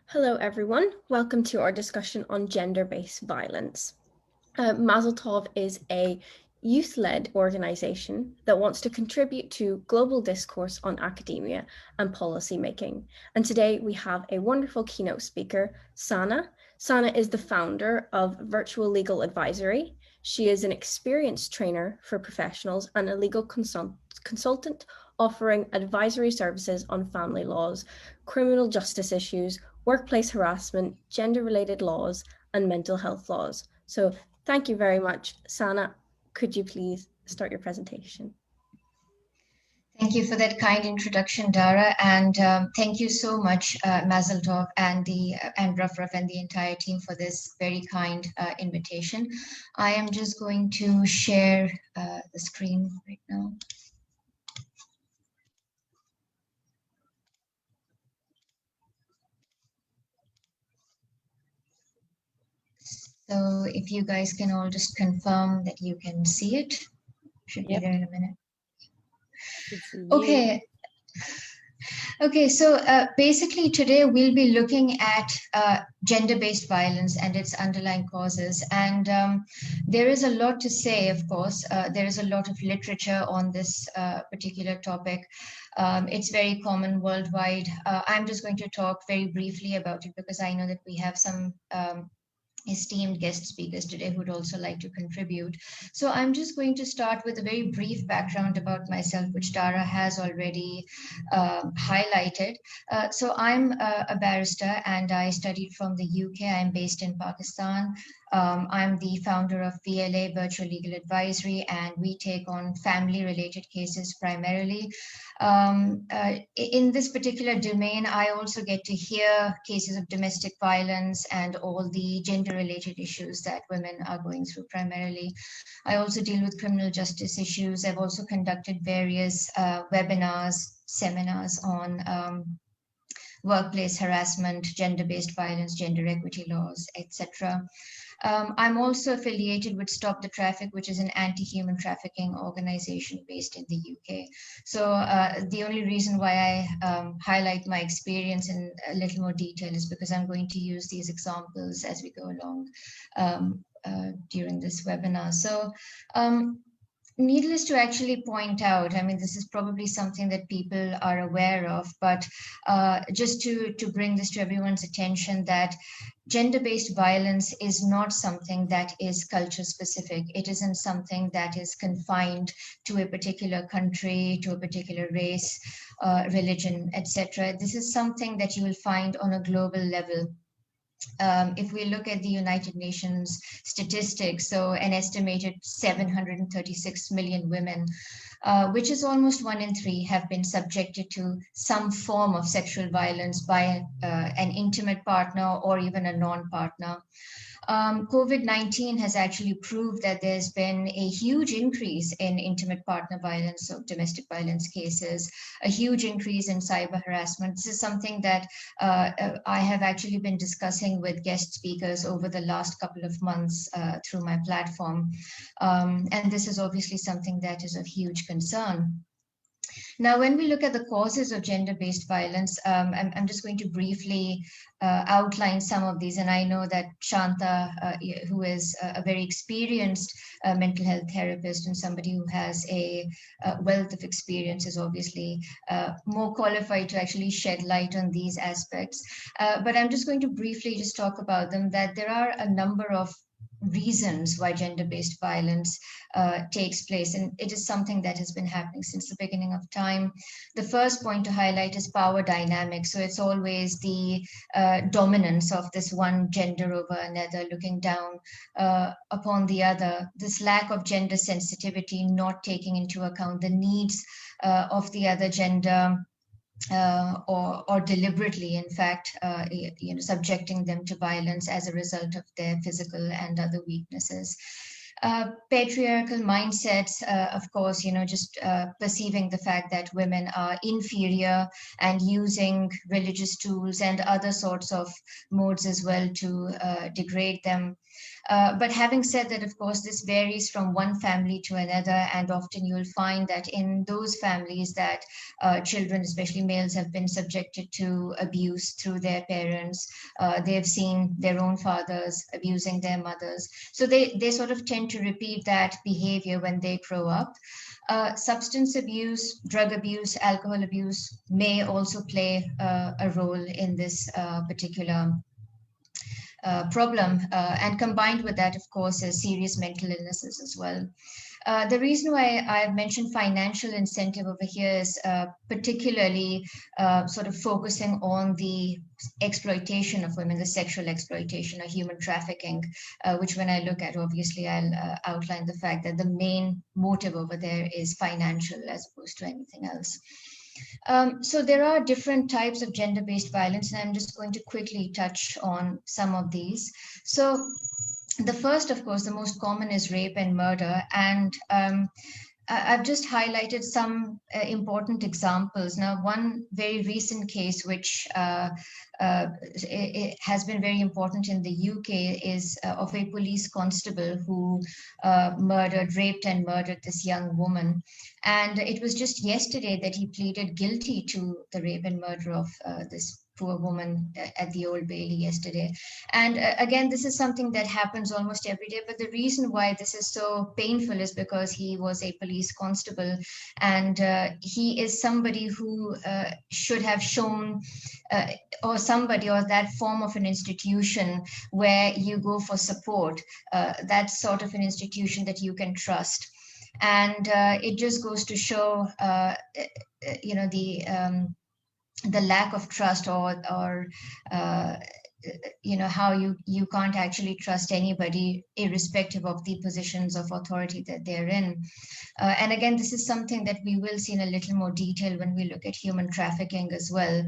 Hello, everyone. Welcome to our discussion on gender-based violence. Mazel Tov is a youth-led organization that wants to contribute to global discourse on academia and policy making. And today we have a wonderful keynote speaker, Sana. Sana is the founder of Virtual Legal Advisory. She is an experienced trainer for professionals and a legal consultant offering advisory services on family laws, criminal justice issues, workplace harassment, gender-related laws, and mental health laws. So thank you very much. Sana, could you please start your presentation? Thank you for that kind introduction, Dara, and thank you so much, Mazel Tov and Rafraf and the entire team for this very kind invitation. I am just going to share the screen right now. So if you guys can all just confirm that you can see it, should be there in a minute. Okay. Okay, so basically today we'll be looking at gender-based violence and its underlying causes. And there is a lot to say, of course. There is a lot of literature on this particular topic. It's very common worldwide. I'm just going to talk very briefly about it because I know that we have some esteemed guest speakers today who would also like to contribute. So I'm just going to start with a very brief background about myself, which Dara has already highlighted. So I'm a barrister and I studied from the UK. I'm based in Pakistan. I'm the founder of VLA, Virtual Legal Advisory, and we take on family-related cases primarily. In this particular domain, I also get to hear cases of domestic violence and all the gender-related issues that women are going through primarily. I also deal with criminal justice issues. I've also conducted various webinars, seminars on workplace harassment, gender-based violence, gender equity laws, etc. I'm also affiliated with Stop the Traffic, which is an anti-human trafficking organization based in the UK. So the only reason why I highlight my experience in a little more detail is because I'm going to use these examples as we go along during this webinar. So needless to actually point out, I mean, this is probably something that people are aware of, but just to bring this to everyone's attention that gender-based violence is not something that is culture specific. It isn't something that is confined to a particular country, to a particular race, religion, etc. This is something that you will find on a global level. If we look at the United Nations statistics, so an estimated 736 million women, which is almost 1 in 3, have been subjected to some form of sexual violence by an intimate partner or even a non-partner. COVID-19 has actually proved that there's been a huge increase in intimate partner violence, so domestic violence cases, a huge increase in cyber harassment. This is something that I have actually been discussing with guest speakers over the last couple of months through my platform. And this is obviously something that is of huge concern. Now, when we look at the causes of gender-based violence, I'm just going to briefly outline some of these. And I know that Shanta, who is a very experienced mental health therapist and somebody who has a wealth of experience, is obviously more qualified to actually shed light on these aspects. But I'm just going to briefly just talk about them, that there are a number of reasons why gender-based violence takes place, and it is something that has been happening since the beginning of time. The first point to highlight is power dynamics. So it's always the dominance of this one gender over another, looking down upon the other. This lack of gender sensitivity, not taking into account the needs of the other gender, or deliberately, in fact, subjecting them to violence as a result of their physical and other weaknesses. Patriarchal mindsets, of course, just perceiving the fact that women are inferior and using religious tools and other sorts of modes as well to degrade them. But having said that, of course, this varies from one family to another, and often you'll find that in those families that children, especially males, have been subjected to abuse through their parents. They've seen their own fathers abusing their mothers. So they sort of tend to repeat that behavior when they grow up. Substance abuse, drug abuse, alcohol abuse may also play a role in this particular problem. And combined with that, of course, is serious mental illnesses as well. The reason why I've mentioned financial incentive over here is particularly sort of focusing on the exploitation of women, the sexual exploitation or human trafficking, which when I look at, obviously, I'll outline the fact that the main motive over there is financial as opposed to anything else. So there are different types of gender-based violence, and I'm just going to quickly touch on some of these. So the first, of course, the most common is rape and murder. And I've just highlighted some important examples. Now, one very recent case, which it has been very important in the UK, is of a police constable who raped and murdered this young woman. And it was just yesterday that he pleaded guilty to the rape and murder of this poor woman at the Old Bailey yesterday. And again, this is something that happens almost every day. But the reason why this is so painful is because he was a police constable, and he is somebody who should have shown, or somebody, or that form of an institution where you go for support, that sort of an institution that you can trust. And it just goes to show, the lack of trust, or how you can't actually trust anybody irrespective of the positions of authority that they're in. And again, this is something that we will see in a little more detail when we look at human trafficking as well,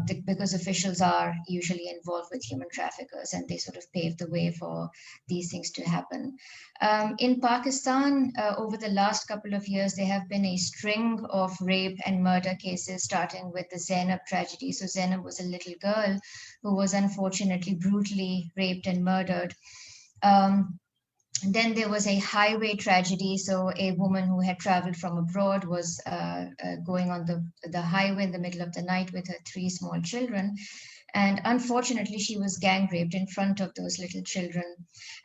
because officials are usually involved with human traffickers, and they sort of pave the way for these things to happen. In Pakistan, over the last couple of years, there have been a string of rape and murder cases, starting with the Zainab tragedy. So Zainab was a little girl who was unfortunately brutally raped and murdered. Then there was a highway tragedy. So a woman who had traveled from abroad was going on the highway in the middle of the night with her 3 small children. And unfortunately, she was gang raped in front of those little children.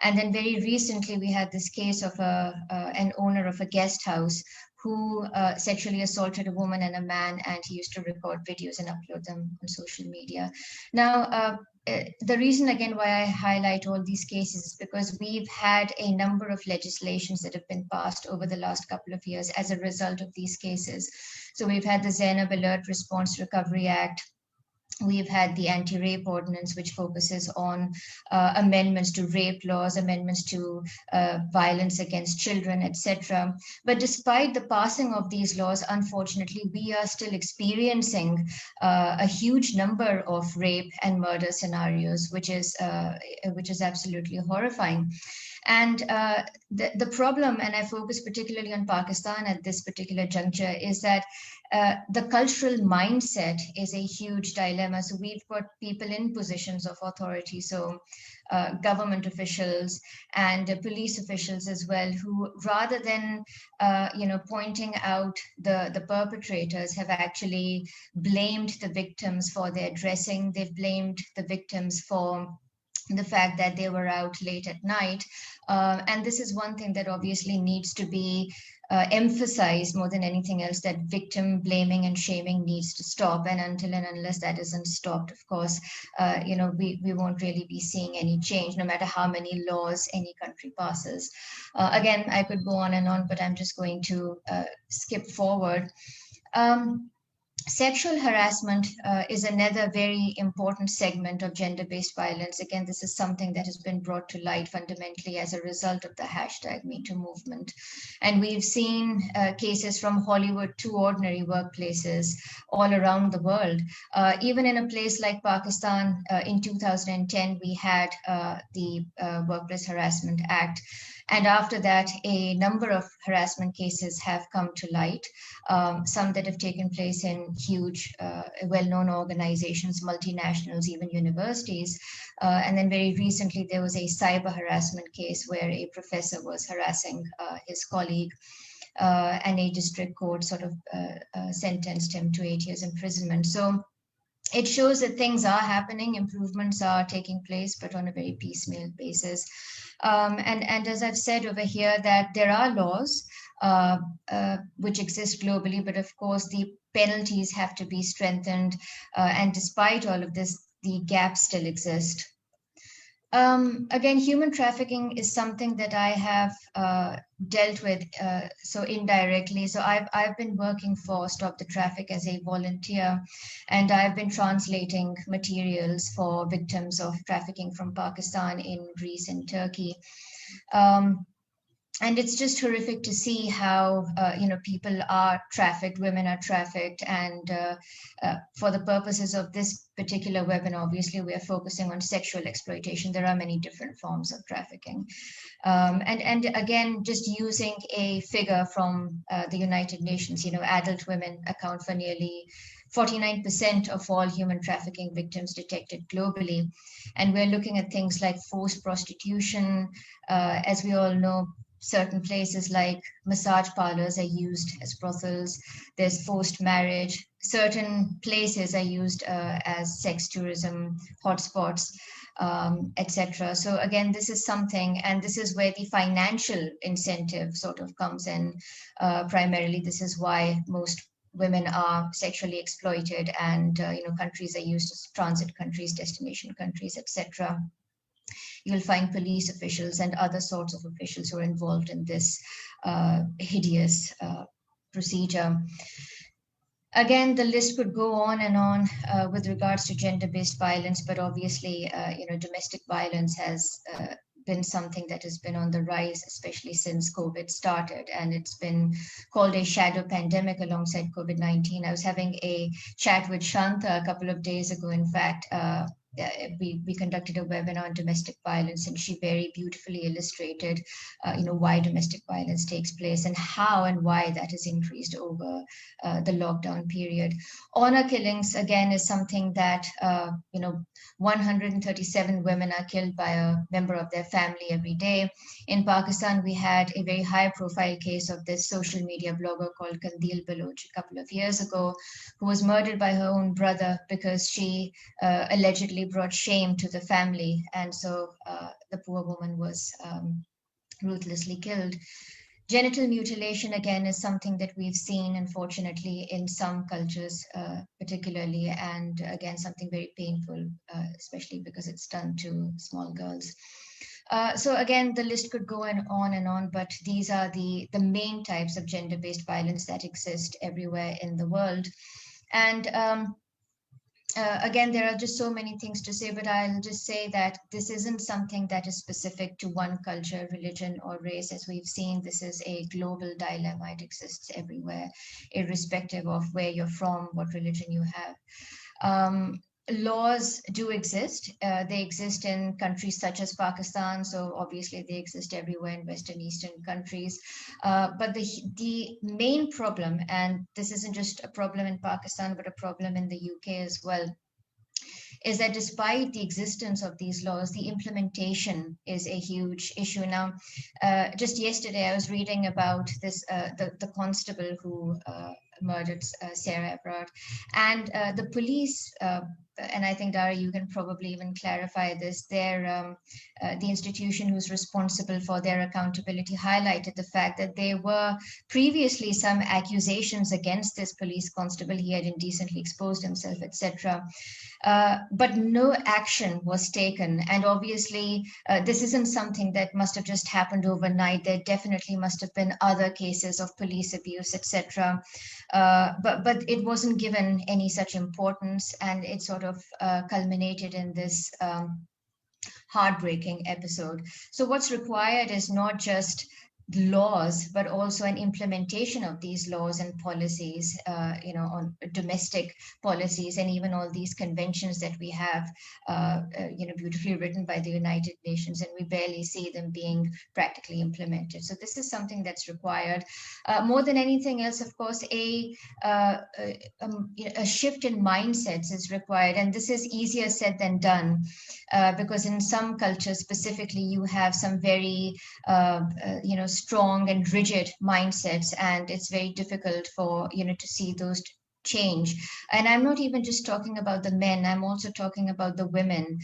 And then very recently, we had this case of an owner of a guest house who sexually assaulted a woman and a man, and he used to record videos and upload them on social media. Now, the reason again why I highlight all these cases is because we've had a number of legislations that have been passed over the last couple of years as a result of these cases. So we've had the Zainab Alert Response Recovery Act. We've had the anti-rape ordinance, which focuses on amendments to rape laws, amendments to violence against children, etc. But despite the passing of these laws, unfortunately, we are still experiencing a huge number of rape and murder scenarios, which is absolutely horrifying. And the problem, and I focus particularly on Pakistan at this particular juncture, is that the cultural mindset is a huge dilemma. So we've got people in positions of authority, so government officials and police officials as well, who rather than pointing out the perpetrators, have actually blamed the victims for their dressing. They've blamed the victims for the fact that they were out late at night. And this is one thing that obviously needs to be emphasized more than anything else, that victim blaming and shaming needs to stop. And until and unless that isn't stopped, of course, we won't really be seeing any change, no matter how many laws any country passes. Again, I could go on and on, but I'm just going to skip forward. Sexual harassment is another very important segment of gender-based violence. Again, this is something that has been brought to light fundamentally as a result of the hashtag #MeToo movement. And we've seen cases from Hollywood to ordinary workplaces all around the world. Even in a place like Pakistan, in 2010, we had the Workplace Harassment Act. And after that, a number of harassment cases have come to light, some that have taken place in huge, well-known organizations, multinationals, even universities. And then very recently, there was a cyber harassment case where a professor was harassing his colleague, and a district court sort of sentenced him to 8 years imprisonment. So it shows that things are happening, improvements are taking place, but on a very piecemeal basis. And as I've said over here, that there are laws which exist globally, but of course the penalties have to be strengthened. And despite all of this, the gaps still exist. Again, human trafficking is something that I have dealt with so indirectly. So I've been working for Stop the Traffic as a volunteer, and I've been translating materials for victims of trafficking from Pakistan in Greece and Turkey. Um, and it's just horrific to see how people are trafficked, women are trafficked, and for the purposes of this particular webinar, obviously we are focusing on sexual exploitation. There are many different forms of trafficking, and again, just using a figure from the United Nations, adult women account for nearly 49% of all human trafficking victims detected globally. And we're looking at things like forced prostitution. As we all know, certain places like massage parlors are used as brothels. There's forced marriage. Certain places are used as sex tourism hotspots, etc. So again, this is something, and this is where the financial incentive sort of comes in. Primarily, this is why most women are sexually exploited, and countries are used as transit countries, destination countries, etc. You'll find police officials and other sorts of officials who are involved in this hideous procedure. Again, the list could go on and on with regards to gender-based violence, but obviously, domestic violence has been something that has been on the rise, especially since COVID started, and it's been called a shadow pandemic alongside COVID-19. I was having a chat with Shanta a couple of days ago, in fact. We conducted a webinar on domestic violence, and she very beautifully illustrated, why domestic violence takes place and how and why that has increased over the lockdown period. Honor killings, again, is something that, 137 women are killed by a member of their family every day. In Pakistan, we had a very high profile case of this social media blogger called Kandil Baloch a couple of years ago, who was murdered by her own brother because she allegedly brought shame to the family. And so the poor woman was ruthlessly killed. Genital mutilation, again, is something that we've seen, unfortunately, in some cultures, particularly, and again, something very painful, especially because it's done to small girls. So again, the list could go on and on, but these are the main types of gender-based violence that exist everywhere in the world. And again, there are just so many things to say, but I'll just say that this isn't something that is specific to one culture, religion, or race. As we've seen, this is a global dilemma. It exists everywhere, irrespective of where you're from, what religion you have. Laws do exist. They exist in countries such as Pakistan, so obviously they exist everywhere in Western Eastern countries. But the main problem, and this isn't just a problem in Pakistan, but a problem in the UK as well, is that despite the existence of these laws, the implementation is a huge issue. Now, just yesterday, I was reading about this, the constable who murdered Sarah Everard, and the police, and I think, Dara, you can probably even clarify this, the institution who's responsible for their accountability highlighted the fact that there were previously some accusations against this police constable. He had indecently exposed himself, etc. But no action was taken. And obviously, this isn't something that must have just happened overnight. There definitely must have been other cases of police abuse, etc. But it wasn't given any such importance, and it sort of culminated in this heartbreaking episode. So what's required is not just laws, but also an implementation of these laws and policies, on domestic policies, and even all these conventions that we have, beautifully written by the United Nations, and we barely see them being practically implemented. So this is something that's required. More than anything else, of course, a shift in mindsets is required, and this is easier said than done, because in some cultures specifically, you have some very strong and rigid mindsets, and it's very difficult for to see those change. And I'm not even just talking about the men, I'm also talking about the women.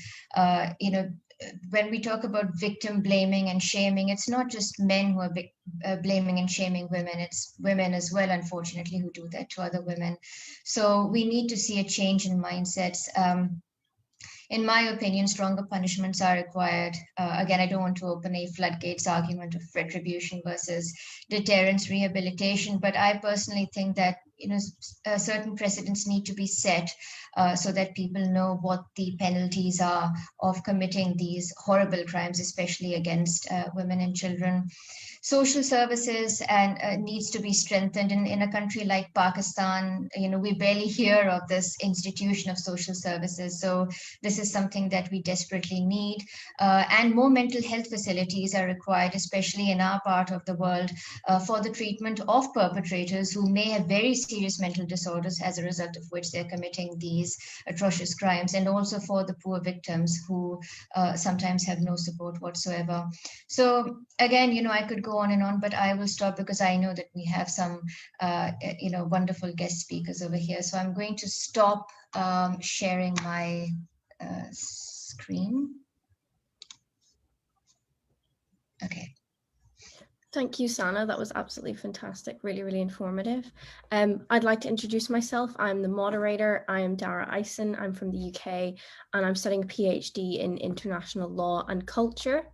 When we talk about victim blaming and shaming, it's not just men who are blaming and shaming women, it's women as well, unfortunately, who do that to other women. So we need to see a change in mindsets. In my opinion, stronger punishments are required. Again, I don't want to open a floodgates argument of retribution versus deterrence rehabilitation, but I personally think that certain precedents need to be set, so that people know what the penalties are of committing these horrible crimes, especially against women and children. Social services and needs to be strengthened in a country like Pakistan. We barely hear of this institution of social services, so this is something that we desperately need. And more mental health facilities are required, especially in our part of the world, for the treatment of perpetrators who may have very serious mental disorders, as a result of which they're committing these atrocious crimes, and also for the poor victims who sometimes have no support whatsoever. So again, I could go on and on, but I will stop because I know that we have some wonderful guest speakers over here. So I'm going to stop sharing my screen. Okay. Thank you, Sana. That was absolutely fantastic. Really, really informative. I'd like to introduce myself. I'm the moderator. I am Dara Eisen. I'm from the UK, and I'm studying a PhD in international law and culture.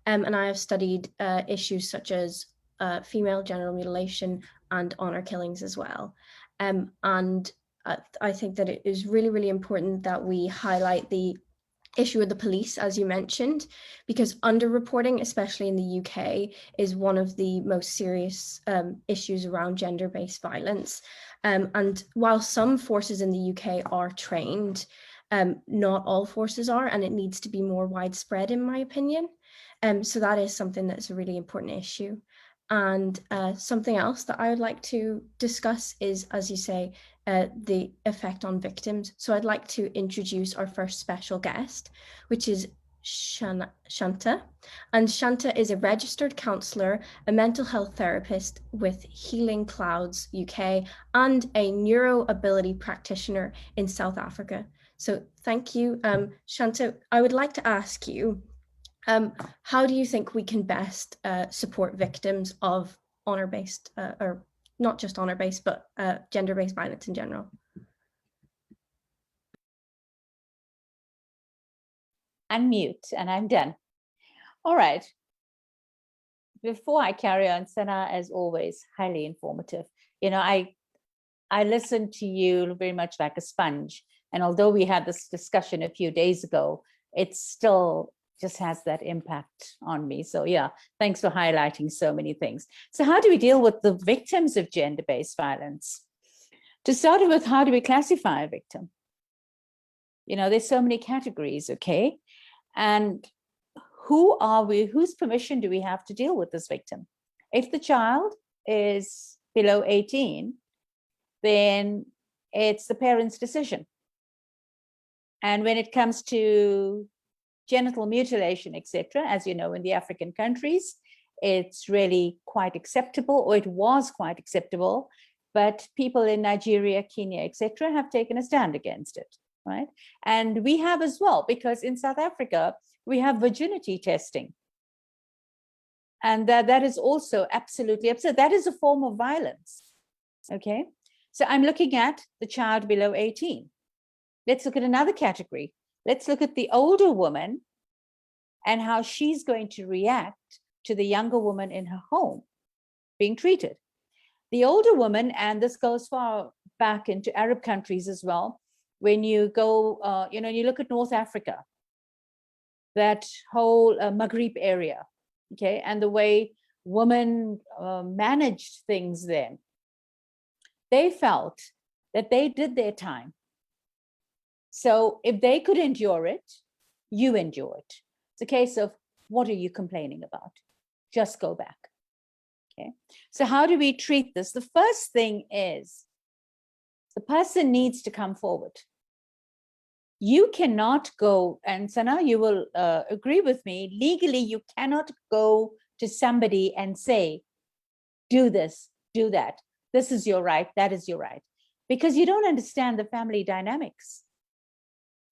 And I have studied issues such as female genital mutilation and honor killings as well. And I think that it is really, really important that we highlight the issue with the police, as you mentioned, because underreporting, especially in the UK, is one of the most serious issues around gender-based violence. And while some forces in the UK are trained, not all forces are, and it needs to be more widespread, in my opinion. So that is something that's a really important issue. And something else that I would like to discuss is, as you say, the effect on victims. So I'd like to introduce our first special guest, which is Shanta. And Shanta is a registered counsellor, a mental health therapist with Healing Clouds UK, and a neuroability practitioner in South Africa. So thank you, Shanta. I would like to ask you, how do you think we can best support victims of honor-based, or not just honor-based, but gender-based violence in general? Unmute, and I'm done. All right. Before I carry on, Sana, as always, highly informative. I listened to you very much like a sponge. And although we had this discussion a few days ago, it still just has that impact on me. So yeah, thanks for highlighting so many things. So how do we deal with the victims of gender-based violence? To start with, how do we classify a victim? There's so many categories, okay? And who are we? Whose permission do we have to deal with this victim? If the child is below 18, then it's the parent's decision. And when it comes to genital mutilation, etc., as you know, in the African countries, it's really quite acceptable, or it was quite acceptable, but people in Nigeria, Kenya, etc., have taken a stand against it, right? And we have as well, because in South Africa, we have virginity testing. And that is also absolutely absurd. That is a form of violence, okay? So I'm looking at the child below 18. Let's look at another category. Let's look at the older woman and how she's going to react to the younger woman in her home being treated. The older woman, and this goes far back into Arab countries as well, when you go, you look at North Africa, that whole Maghreb area, okay, and the way women managed things then. They felt that they did their time. So if they could endure it, you endure it. It's a case of, what are you complaining about? Just go back. Okay. So how do we treat this? The first thing is the person needs to come forward. You cannot go, and Sana, you will agree with me, legally, you cannot go to somebody and say, do this, do that. This is your right, that is your right. Because you don't understand the family dynamics.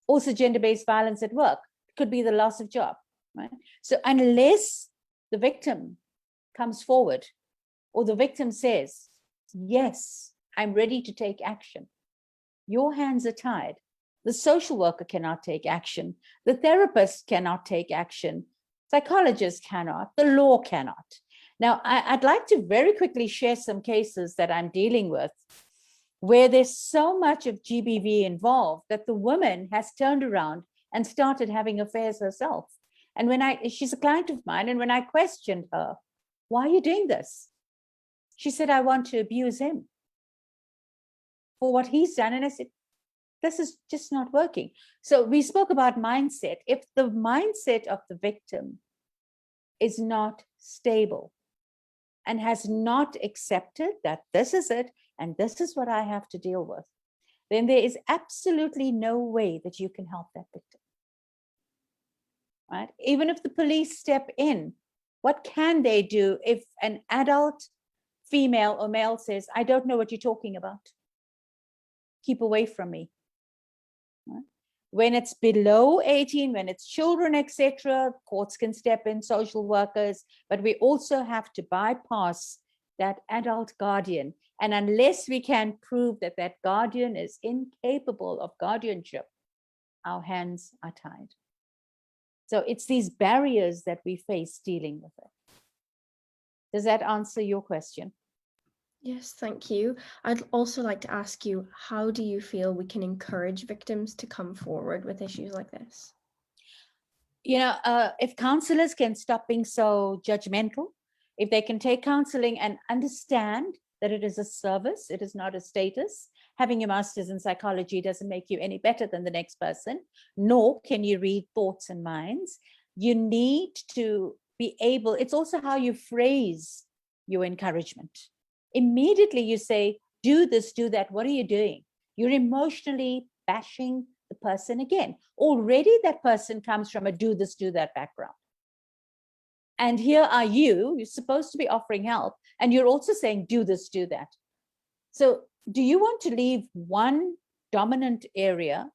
Also, gender-based violence at work could be the loss of job, right? So unless the victim comes forward or the victim says, yes, I'm ready to take action, your hands are tied. The social worker cannot take action. The therapist cannot take action. Psychologists cannot. The law cannot. Now, I'd like to very quickly share some cases that I'm dealing with where there's so much of GBV involved that the woman has turned around and started having affairs herself. And she's a client of mine, and when I questioned her, why are you doing this? She said, I want to abuse him for what he's done. And I said, this is just not working. So we spoke about mindset. If the mindset of the victim is not stable and has not accepted that this is it and this is what I have to deal with, then there is absolutely no way that you can help that victim. Right? Even if the police step in, what can they do if an adult female or male says, I don't know what you're talking about. Keep away from me. Right? When it's below 18, when it's children, etc., courts can step in, social workers, but we also have to bypass that adult guardian. And unless we can prove that that guardian is incapable of guardianship, our hands are tied. So it's these barriers that we face dealing with it. Does that answer your question? Yes, thank you. I'd also like to ask you, how do you feel we can encourage victims to come forward with issues like this? You know, if counselors can stop being so judgmental, if they can take counseling and understand that it is a service, it is not a status. Having a master's in psychology doesn't make you any better than the next person, nor can you read thoughts and minds. You need to be able, it's also how you phrase your encouragement. Immediately you say, do this, do that, what are you doing? You're emotionally bashing the person again. Already that person comes from a do this, do that background. And here are you're supposed to be offering help, and you're also saying, do this, do that. So do you want to leave one dominant area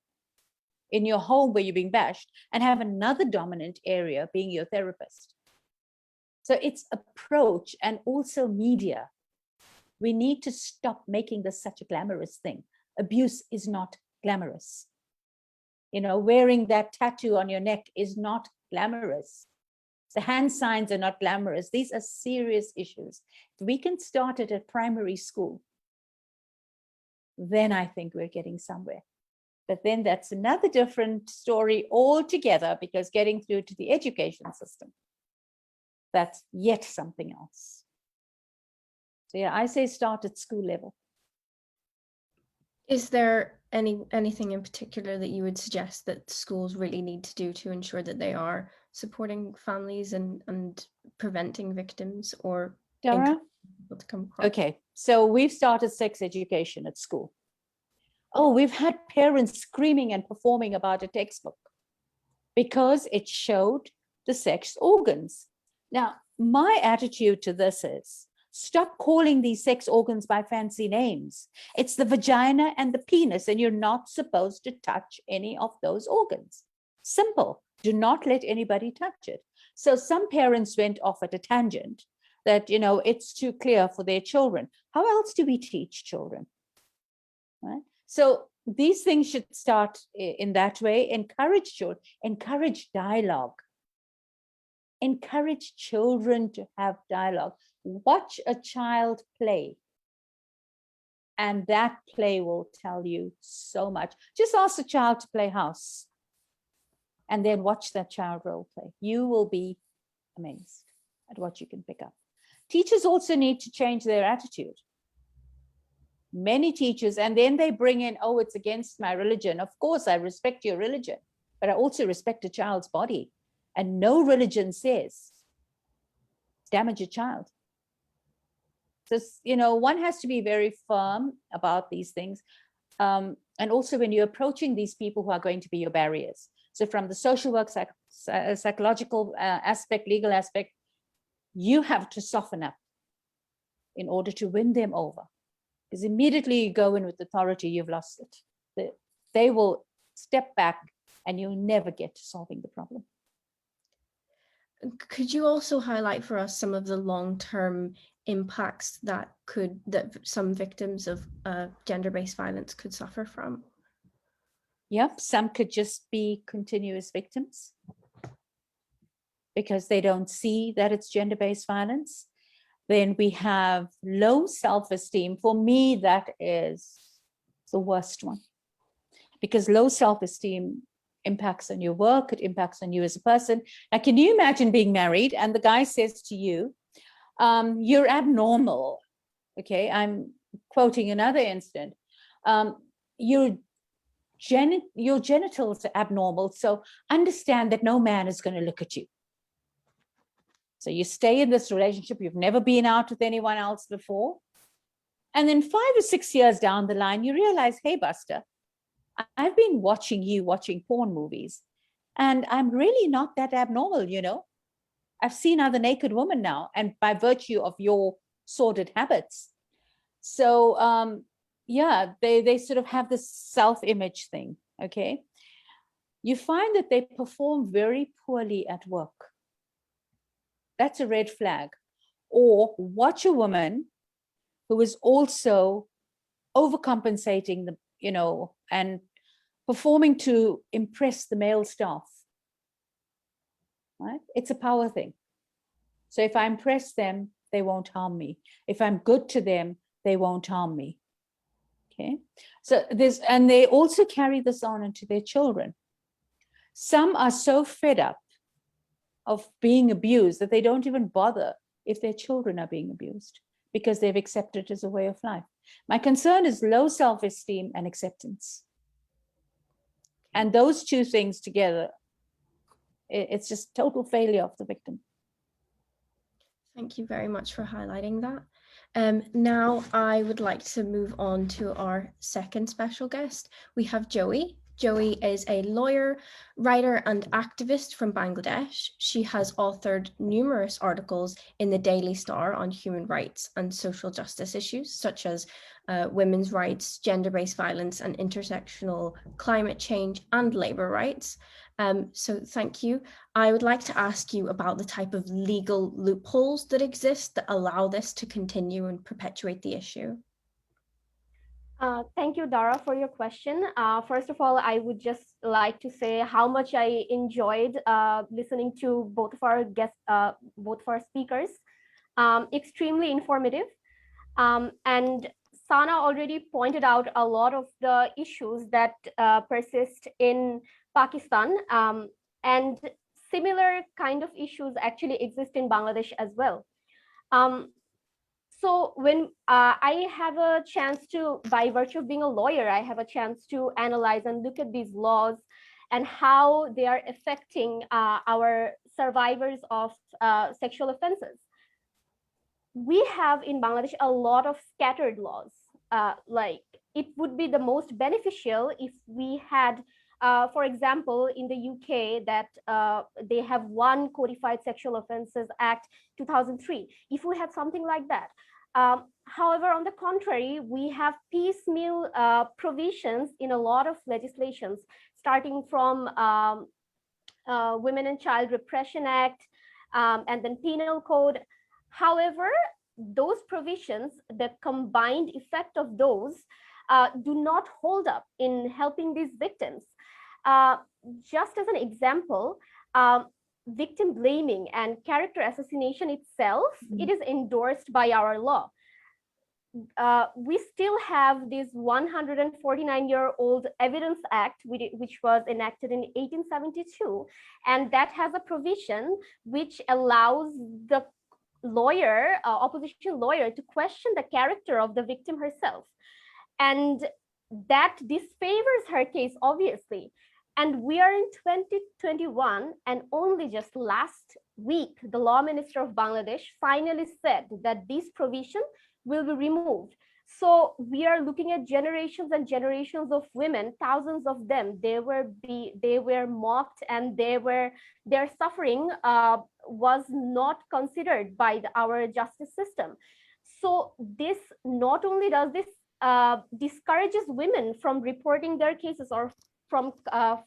in your home where you're being bashed and have another dominant area being your therapist? So it's approach and also media. We need to stop making this such a glamorous thing. Abuse is not glamorous. You know, wearing that tattoo on your neck is not glamorous. The hand signs are not glamorous. These are serious issues. If we can start it at primary school, then I think we're getting somewhere. But then that's another different story altogether, because getting through to the education system, that's yet something else. So yeah, I say start at school level. Is there anything in particular that you would suggest that schools really need to do to ensure that they are supporting families and preventing victims or Dara? people to come across? Okay, so we've started sex education at school. Oh, we've had parents screaming and performing about a textbook because it showed the sex organs. Now, my attitude to this is, stop calling these sex organs by fancy names. It's the vagina and the penis, and you're not supposed to touch any of those organs. Simple. Do not let anybody touch it. So some parents went off at a tangent that, you know, it's too clear for their children. How else do we teach children? Right? So these things should start in that way. Encourage children, encourage dialogue. Encourage children to have dialogue. Watch a child play, and that play will tell you so much. Just ask a child to play house and then watch that child role play. You will be amazed at what you can pick up. teachers also need to change their attitude. Many teachers, and then they bring in, oh, it's against my religion. Of course, I respect your religion, but I also respect a child's body. And no religion says damage a child. So, one has to be very firm about these things. And also when you're approaching these people who are going to be your barriers. So from the social work, psychological aspect, legal aspect, you have to soften up in order to win them over. Because immediately you go in with authority, you've lost it. They will step back and you'll never get to solving the problem. Could you also highlight for us some of the long-term impacts that some victims of gender-based violence could suffer from? Yep, some could just be continuous victims because they don't see that it's gender-based violence. Then we have low self-esteem. For me, that is the worst one, because low self-esteem impacts on your work, it impacts on you as a person. Now, can you imagine being married and the guy says to you, you're abnormal. Okay, I'm quoting another incident. Your genitals are abnormal, so understand that no man is going to look at you. So you stay in this relationship, you've never been out with anyone else before. And then 5 or 6 years down the line, you realize, hey, Buster, I've been watching porn movies, and I'm really not that abnormal, I've seen other naked women now, and by virtue of your sordid habits. So, yeah, they sort of have this self-image thing, okay? You find that they perform very poorly at work. That's a red flag. Or watch a woman who is also overcompensating, and performing to impress the male staff. Right? It's a power thing. So if I impress them, they won't harm me. If I'm good to them, they won't harm me. Okay. So and they also carry this on into their children. Some are so fed up of being abused that they don't even bother if their children are being abused, because they've accepted it as a way of life. My concern is low self-esteem and acceptance. And those two things together, it's just total failure of the victim. Thank you very much for highlighting that. Now I would like to move on to our second special guest. We have Joey. Joey is a lawyer, writer, and activist from Bangladesh. She has authored numerous articles in the Daily Star on human rights and social justice issues, such as women's rights, gender-based violence, and intersectional climate change and labor rights. So thank you. I would like to ask you about the type of legal loopholes that exist that allow this to continue and perpetuate the issue. Thank you, Dara, for your question. First of all, I would just like to say how much I enjoyed listening to both of our guests, both of our speakers. Extremely informative. And Sana already pointed out a lot of the issues that persist in Pakistan, and similar kind of issues actually exist in Bangladesh as well. So when I have a chance to, by virtue of being a lawyer, I have a chance to analyze and look at these laws and how they are affecting our survivors of sexual offenses. We have in Bangladesh a lot of scattered laws. Like it would be the most beneficial if we had, for example, in the UK, that they have one Codified Sexual Offences Act 2003. If we had something like that. However, on the contrary, we have piecemeal provisions in a lot of legislations, starting from Women and Child Repression Act, and then Penal Code. However, those provisions, the combined effect of those do not hold up in helping these victims. Just as an example, victim blaming and character assassination itself, it is endorsed by our law. We still have this 149-year-old Evidence Act, which was enacted in 1872, and that has a provision which allows the opposition lawyer, to question the character of the victim herself. And that disfavors her case, obviously. And we are in 2021, and only just last week, the law minister of Bangladesh finally said that this provision will be removed. So we are looking at generations and generations of women, thousands of them. They were mocked, and their suffering was not considered by our justice system. So this, not only does this discourages women from reporting their cases or from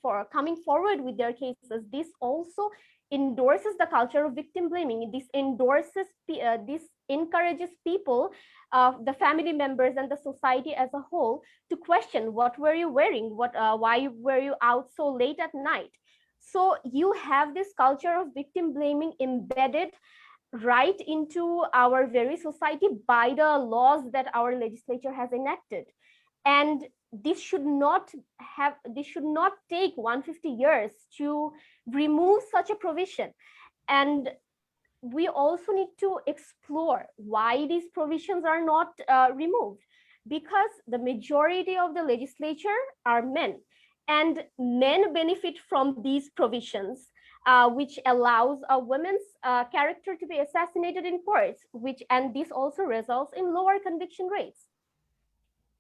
for coming forward with their cases, this also endorses the culture of victim blaming. This encourages people, the family members and the society as a whole, to question, what were you wearing, why were you out so late at night? So you have this culture of victim blaming embedded right into our very society by the laws that our legislature has enacted. And this should not take 150 years to remove such a provision. And we also need to explore why these provisions are not removed, because the majority of the legislature are men, and men benefit from these provisions, which allows a woman's character to be assassinated in courts, and this also results in lower conviction rates.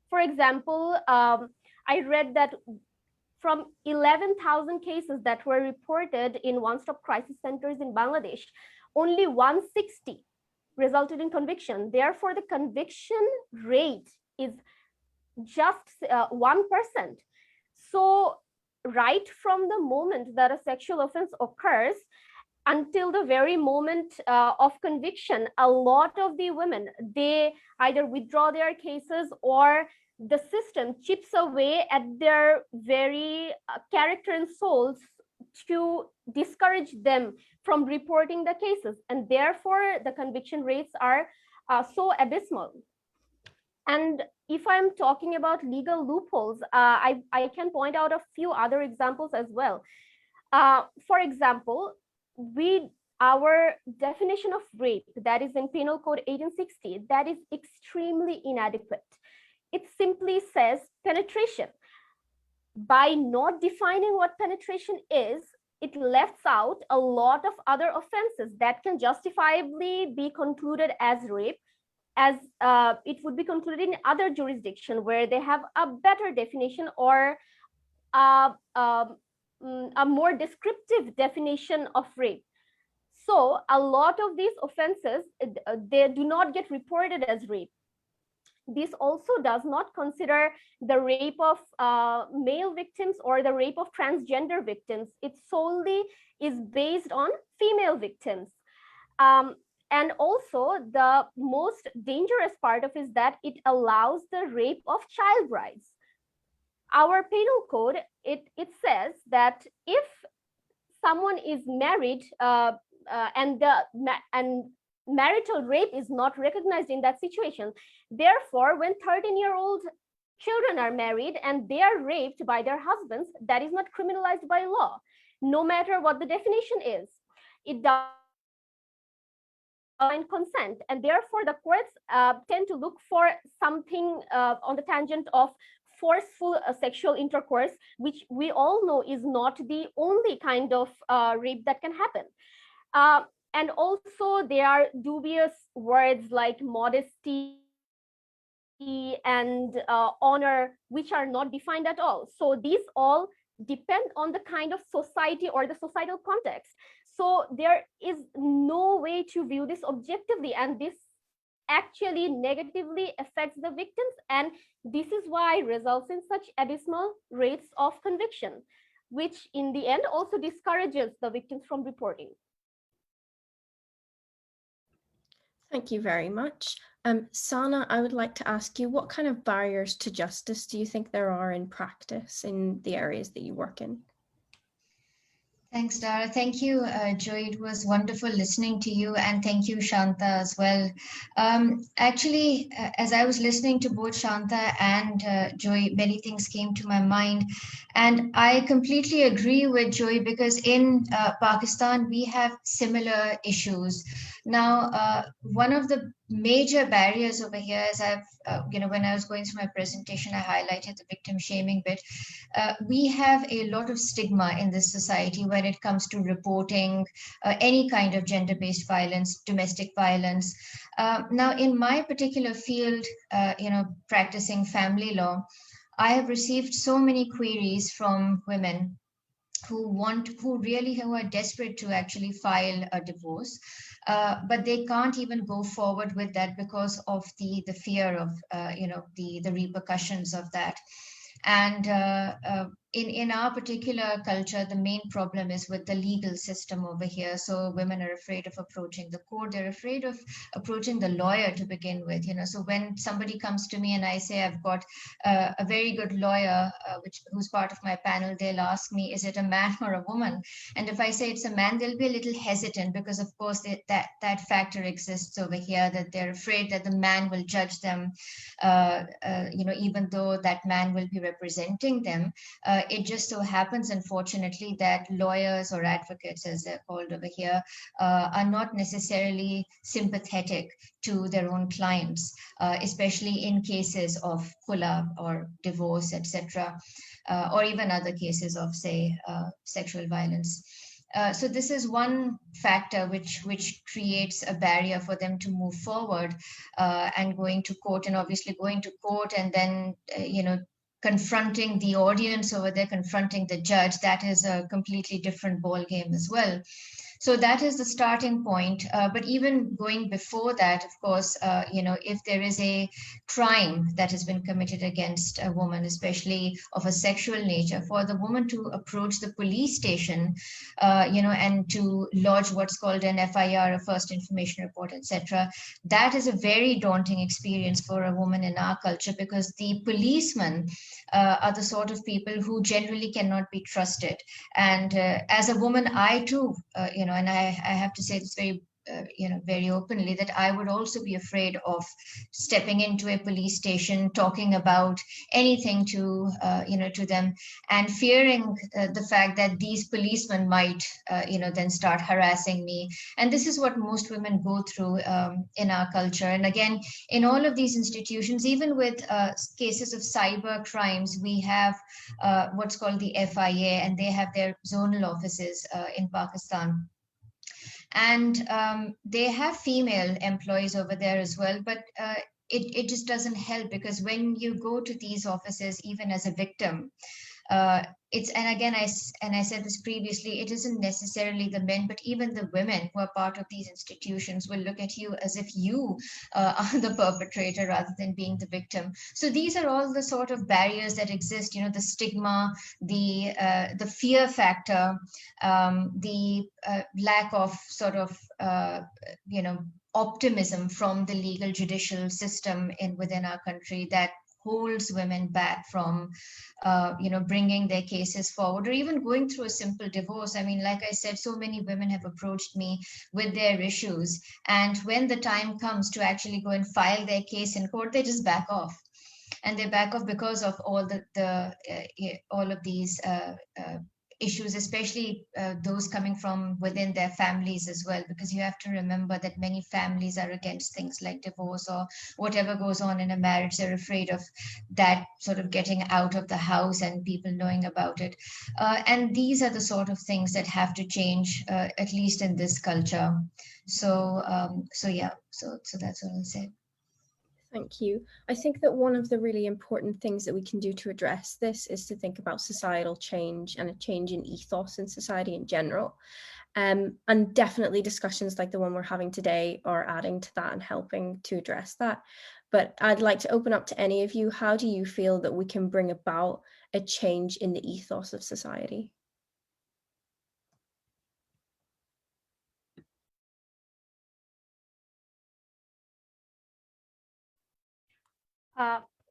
For example, I read that from 11,000 cases that were reported in one-stop crisis centers in Bangladesh, only 160 resulted in conviction. Therefore, the conviction rate is just 1%. So right from the moment that a sexual offense occurs until the very moment of conviction, a lot of the women, they either withdraw their cases, or the system chips away at their very character and souls to discourage them from reporting the cases, and therefore the conviction rates are so abysmal. And if I'm talking about legal loopholes, I can point out a few other examples as well. For example, our definition of rape, that is in Penal Code 1860, that is extremely inadequate. It simply says penetration. By not defining what penetration is, it left out a lot of other offenses that can justifiably be concluded as rape, as it would be concluded in other jurisdiction where they have a better definition, or a more descriptive definition of rape. So a lot of these offenses, they do not get reported as rape. This also does not consider the rape of male victims or the rape of transgender victims. It solely is based on female victims. And also, the most dangerous part of it is that it allows the rape of child brides. Our penal code, it says that if someone is married and marital rape is not recognized in that situation, therefore, when 13-year-old children are married and they are raped by their husbands, that is not criminalized by law, no matter what the definition is. It does and consent, and therefore the courts tend to look for something on the tangent of forceful sexual intercourse, which we all know is not the only kind of rape that can happen. And also there are dubious words like modesty and honor, which are not defined at all. So these all depend on the kind of society or the societal context. So there is no way to view this objectively, and this actually negatively affects the victims, and this is why results in such abysmal rates of conviction, which in the end also discourages the victims from reporting. Thank you very much. Sana, I would like to ask you, what kind of barriers to justice do you think there are in practice in the areas that you work in? Thanks, Dara. Thank you, Joy. It was wonderful listening to you, and thank you, Shanta, as well. Actually, as I was listening to both Shanta and Joy, many things came to my mind. And I completely agree with Joy, because in Pakistan, we have similar issues. Now, one of the major barriers over here, as I've, when I was going through my presentation, I highlighted the victim shaming bit. We have a lot of stigma in this society when it comes to reporting any kind of gender-based violence, domestic violence. Now, in my particular field, practicing family law, I have received so many queries from women who are desperate to actually file a divorce, but they can't even go forward with that because of the fear of the repercussions of that. And in our particular culture, the main problem is with the legal system over here. So women are afraid of approaching the court. They're afraid of approaching the lawyer to begin with. So when somebody comes to me and I say I've got a very good lawyer, who's part of my panel, they'll ask me, is it a man or a woman? And if I say it's a man, they'll be a little hesitant because, of course, that factor exists over here, that they're afraid that the man will judge them, even though that man will be representing them. It just so happens, unfortunately, that lawyers or advocates, as they're called over here, are not necessarily sympathetic to their own clients, especially in cases of khula or divorce, etc., or even other cases of, say, sexual violence. So this is one factor which creates a barrier for them to move forward, and going to court, and obviously going to court and then confronting the audience over there, confronting the judge. That is a completely different ball game as well. So that is the starting point. But even going before that, of course, if there is a crime that has been committed against a woman, especially of a sexual nature, for the woman to approach the police station, and to lodge what's called an FIR, a first information report, etc., that is a very daunting experience for a woman in our culture, because the policemen are the sort of people who generally cannot be trusted. And as a woman, I too, and I have to say this very openly, that I would also be afraid of stepping into a police station, talking about anything to them, and fearing the fact that these policemen might, then start harassing me. And this is what most women go through in our culture. And again, in all of these institutions, even with cases of cyber crimes, we have what's called the FIA, and they have their zonal offices in Pakistan. And they have female employees over there as well, but it just doesn't help, because when you go to these offices, even as a victim, and again, I said this previously, it isn't necessarily the men, but even the women who are part of these institutions will look at you as if you are the perpetrator rather than being the victim. So these are all the sort of barriers that exist, the stigma, the fear factor, the lack of sort of, optimism from the legal judicial system within our country, that holds women back from bringing their cases forward, or even going through a simple divorce. I mean, like I said, so many women have approached me with their issues, and when the time comes to actually go and file their case in court, they just back off. And they back off because of all all of these issues, especially those coming from within their families as well, because you have to remember that many families are against things like divorce or whatever goes on in a marriage. They're afraid of that sort of getting out of the house and people knowing about it. And these are the sort of things that have to change, at least in this culture. So that's what I'll say. Thank you. I think that one of the really important things that we can do to address this is to think about societal change and a change in ethos in society in general. And definitely discussions like the one we're having today are adding to that and helping to address that. But I'd like to open up to any of you. How do you feel that we can bring about a change in the ethos of society?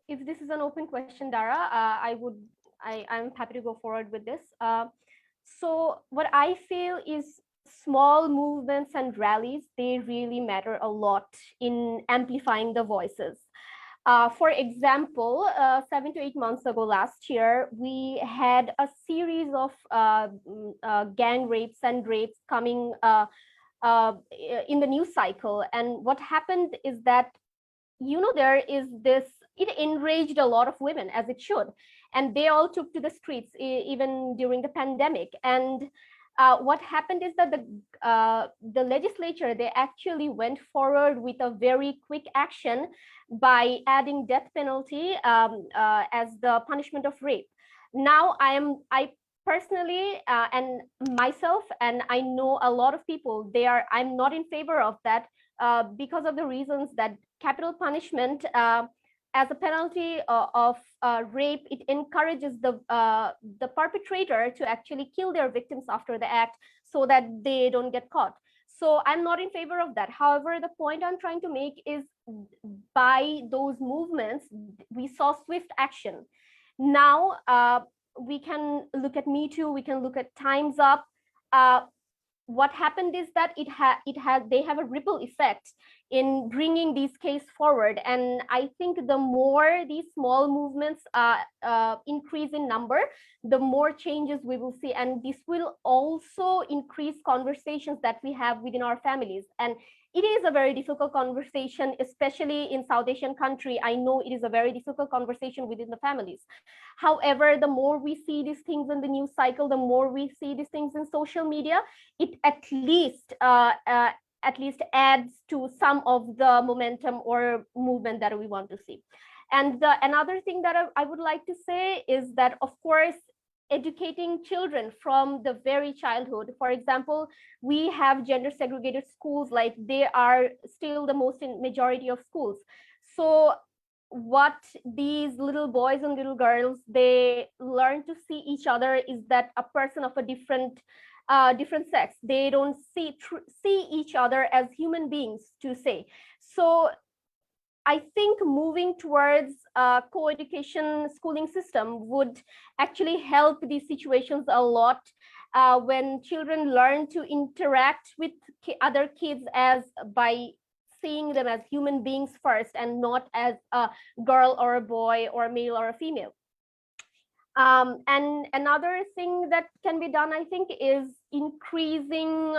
If this is an open question, Dara, I'm happy to go forward with this. So what I feel is small movements and rallies, they really matter a lot in amplifying the voices. For example, 7 to 8 months ago last year, we had a series of gang rapes and rapes coming in the news cycle. And what happened is that, there is this, it enraged a lot of women, as it should, and they all took to the streets even during the pandemic. And what happened is that the legislature, they actually went forward with a very quick action by adding death penalty as the punishment of rape. Now I personally, and myself, and I know a lot of people, I'm not in favor of that, because of the reasons that capital punishment, as a penalty of rape, it encourages the perpetrator to actually kill their victims after the act, so that they don't get caught. So I'm not in favor of that. However, the point I'm trying to make is, by those movements, we saw swift action. Now we can look at Me Too, we can look at Time's Up. What happened is that they have a ripple effect in bringing these cases forward. And I think the more these small movements increase in number, the more changes we will see. And this will also increase conversations that we have within our families. And it is a very difficult conversation, especially in South Asian country. I know it is a very difficult conversation within the families. However, the more we see these things in the news cycle, the more we see these things in social media, it at least adds to some of the momentum or movement that we want to see. And another thing that I would like to say is that, of course, educating children from the very childhood. For example, we have gender segregated schools, like they are still the most in majority of schools. So what these little boys and little girls, they learn to see each other is that a person of a different sex, they don't see each other as human beings, to say. So I think moving towards a co-education schooling system would actually help these situations a lot, when children learn to interact with other kids as by seeing them as human beings first, and not as a girl or a boy or a male or a female. And another thing that can be done, I think, is increasing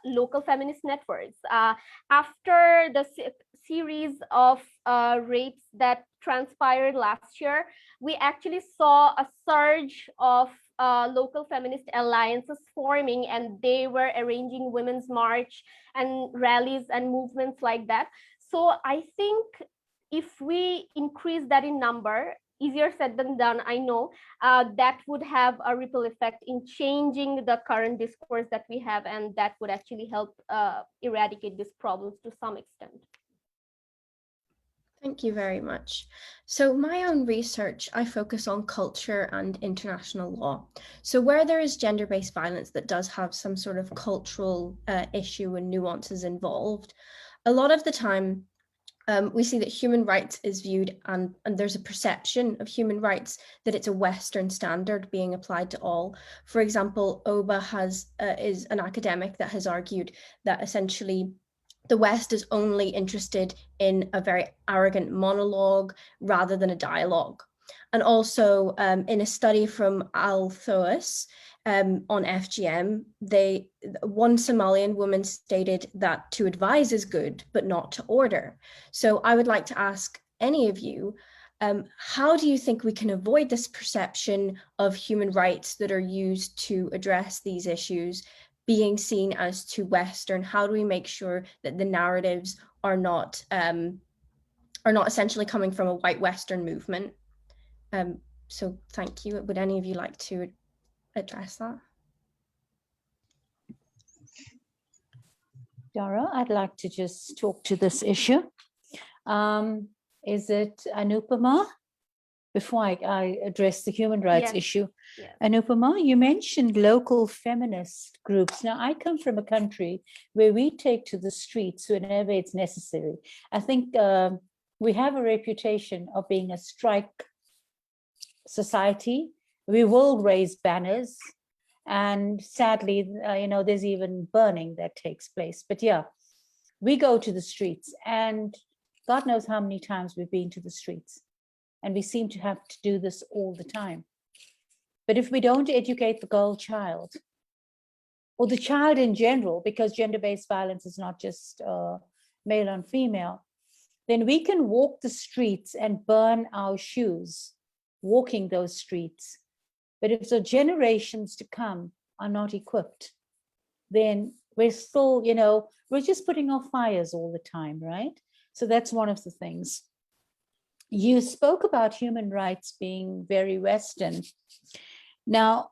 local feminist networks. After the series of rapes that transpired last year, we actually saw a surge of local feminist alliances forming, and they were arranging women's march and rallies and movements like that. So I think if we increase that in number, easier said than done, I know, that would have a ripple effect in changing the current discourse that we have, and that would actually help eradicate these problems to some extent. Thank you very much. So my own research, I focus on culture and international law. So where there is gender-based violence that does have some sort of cultural issue and nuances involved, a lot of the time we see that human rights is viewed, and there's a perception of human rights that it's a Western standard being applied to all. For example, Oba is an academic that has argued that essentially the West is only interested in a very arrogant monologue rather than a dialogue. And also in a study from Al Thoas on FGM, one Somalian woman stated that to advise is good, but not to order. So I would like to ask any of you, how do you think we can avoid this perception of human rights that are used to address these issues being seen as too Western? How do we make sure that the narratives are not essentially coming from a white Western movement? So thank you. Would any of you like to address that? Dara, I'd like to just talk to this issue. Is it Anupama? Before I address the human rights issue, Anupama, you mentioned local feminist groups. Now, I come from a country where we take to the streets whenever it's necessary. I think we have a reputation of being a strike society. We will raise banners, and sadly, there's even burning that takes place. But yeah, we go to the streets, and God knows how many times we've been to the streets. And we seem to have to do this all the time. But if we don't educate the girl child or the child in general, because gender-based violence is not just male on female, then we can walk the streets and burn our shoes walking those streets. But if the generations to come are not equipped, then we're still, we're just putting out fires all the time, right? So that's one of the things. You spoke about human rights being very Western. Now,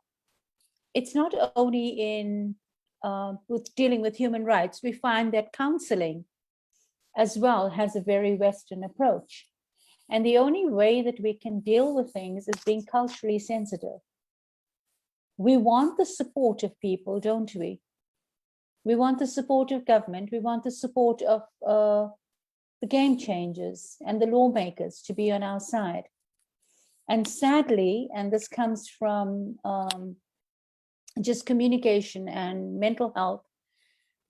it's not only in with dealing with human rights, we find that counseling as well has a very Western approach. And the only way that we can deal with things is being culturally sensitive. We want the support of people, don't we? We want the support of government. We want the support of the game changers and the lawmakers to be on our side. And sadly, and this comes from just communication and mental health,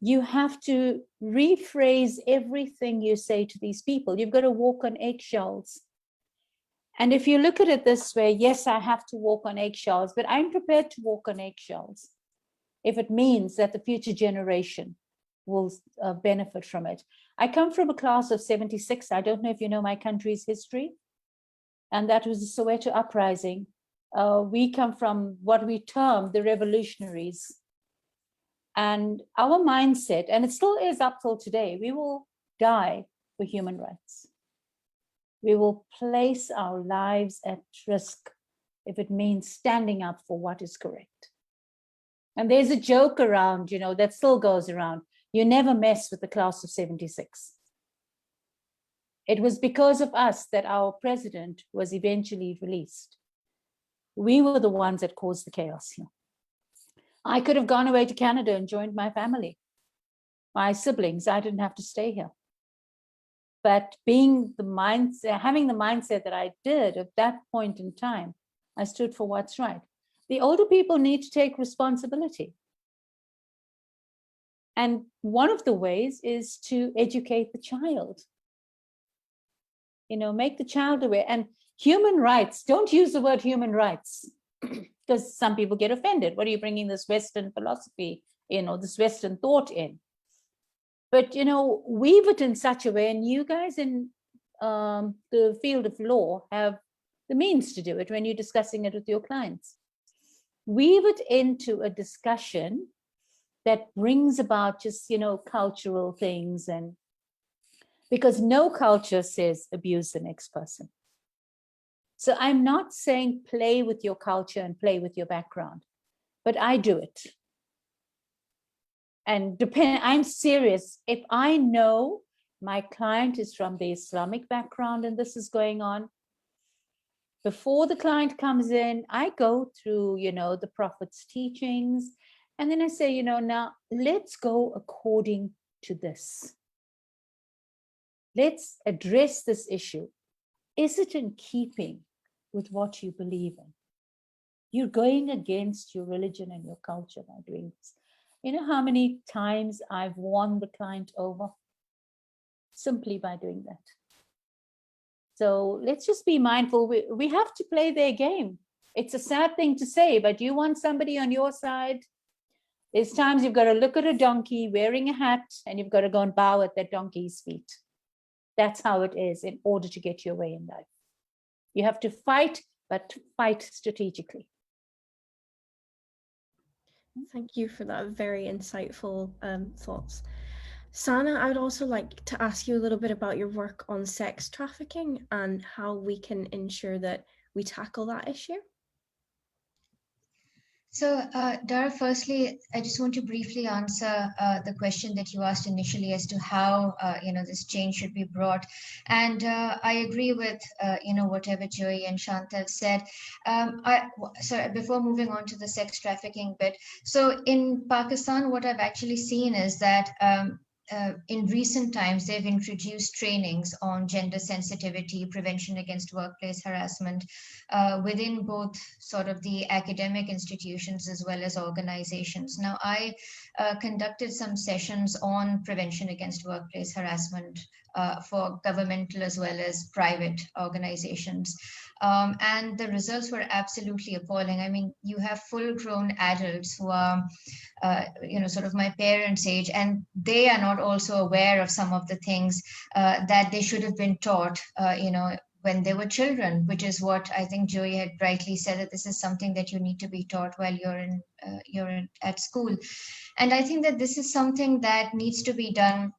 you have to rephrase everything you say to these people. You've got to walk on eggshells. And if you look at it this way, yes, I have to walk on eggshells, but I'm prepared to walk on eggshells if it means that the future generation will benefit from it. I come from a class of 76. I don't know if you know my country's history. And that was the Soweto uprising. We come from what we term the revolutionaries. And our mindset, and it still is up till today, we will die for human rights. We will place our lives at risk if it means standing up for what is correct. And there's a joke around, that still goes around. You never mess with the class of 76. It was because of us that our president was eventually released. We were the ones that caused the chaos here. I could have gone away to Canada and joined my family, my siblings. I didn't have to stay here. But having the mindset that I did at that point in time, I stood for what's right. The older people need to take responsibility. And one of the ways is to educate the child. Make the child aware. And human rights, don't use the word human rights, because some people get offended. What are you bringing this Western philosophy in, or this Western thought in? But, weave it in such a way, and you guys in the field of law have the means to do it when you're discussing it with your clients. Weave it into a discussion that brings about just, cultural things, and because no culture says abuse the next person. So I'm not saying play with your culture and play with your background, but I do it. And I'm serious. If I know my client is from the Islamic background and this is going on, before the client comes in, I go through, the Prophet's teachings. And then I say, now let's go according to this. Let's address this issue. Is it in keeping with what you believe in? You're going against your religion and your culture by doing this. You know how many times I've won the client over simply by doing that? So let's just be mindful. We have to play their game. It's a sad thing to say, but you want somebody on your side. There's times you've got to look at a donkey wearing a hat and you've got to go and bow at that donkey's feet. That's how it is in order to get your way in life. You have to fight, but fight strategically. Thank you for that very insightful thoughts. Sana, I would also like to ask you a little bit about your work on sex trafficking and how we can ensure that we tackle that issue. So, Dara, firstly, I just want to briefly answer the question that you asked initially as to how, this change should be brought. And I agree with, whatever Joey and Shanta have said. Sorry, before moving on to the sex trafficking bit. So in Pakistan, what I've actually seen is that in recent times, they've introduced trainings on gender sensitivity, prevention against workplace harassment within both sort of the academic institutions as well as organizations. Now, I conducted some sessions on prevention against workplace harassment for governmental as well as private organizations. And the results were absolutely appalling. I mean, you have full-grown adults who are, sort of my parents' age, and they are not also aware of some of the things that they should have been taught, when they were children, which is what I think Joey had rightly said, that this is something that you need to be taught while at school. And I think that this is something that needs to be done,